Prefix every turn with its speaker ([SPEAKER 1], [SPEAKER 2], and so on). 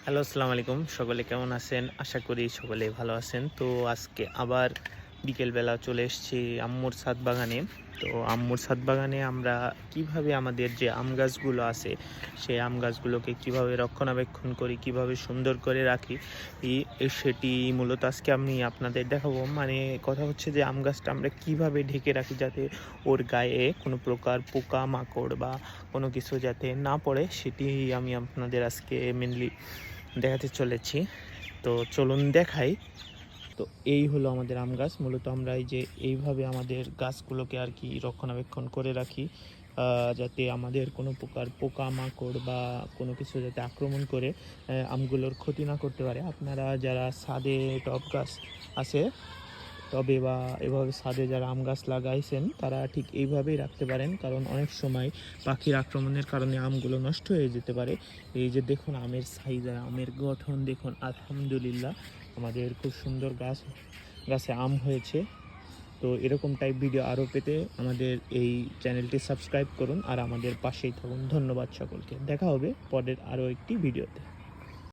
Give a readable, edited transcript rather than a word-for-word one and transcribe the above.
[SPEAKER 1] Hello, আসসালামু আলাইকুম। সকলে কেমন আছেন? আশা করি সকলেই ভালো আছেন। তো আজকে আবার বিকেলবেলা চলে এসেছি আম্মুর ছাদ বাগানে। তো আম্মুর ছাদ বাগানে আমরা কিভাবে আমাদের যে আম গাছগুলো আছে, সেই আম গাছগুলোকে কিভাবে রক্ষণাবেক্ষণ করি, কিভাবে সুন্দর করে রাখি, সেটি মূলত আজকে আমি আপনাদের দেখাবো। মানে কথা হচ্ছে যে আম গাছটা আমরা কিভাবে ঢেকে রাখি যাতে ওর গায়ে কোনো প্রকার পোকামাকড় বা কোনো কিছু যাতে না পড়ে, সেটি আমি আপনাদের আজকে মেইনলি দেখাতে চলেছি। তো চলুন দেখাই। তো এই হলো আমাদের আম গাছ। মূলত আমরা এই যে এইভাবে আমাদের গাছগুলোকে আর কি রক্ষণাবেক্ষণ করে রাখি, যাতে আমাদের কোনো প্রকার পোকামাকড় বা কোনো কিছু যাতে আক্রমণ করে আমগুলোর ক্ষতি না করতে পারে। আপনারা যারা ছাদে টব গাছ আছে, টবে বা এভাবে ছাদে যারা আম গাছ লাগাইছেন তারা ঠিক এইভাবেই রাখতে পারেন, কারণ অনেক সময় পাখির আক্রমণের কারণে আমগুলো নষ্ট হয়ে যেতে পারে। এই যে দেখুন আমের সাইজ আর আমের গঠন দেখুন, আলহামদুলিল্লাহ আমাদের খুব সুন্দর গাছে আম হয়েছে। তো এরকম টাইপ ভিডিও আরও পেতে আমাদের এই চ্যানেলটি সাবস্ক্রাইব করুন আর আমাদের পাশেই থাকুন। ধন্যবাদ সকলকে। দেখা হবে পরের আরও একটি ভিডিওতে।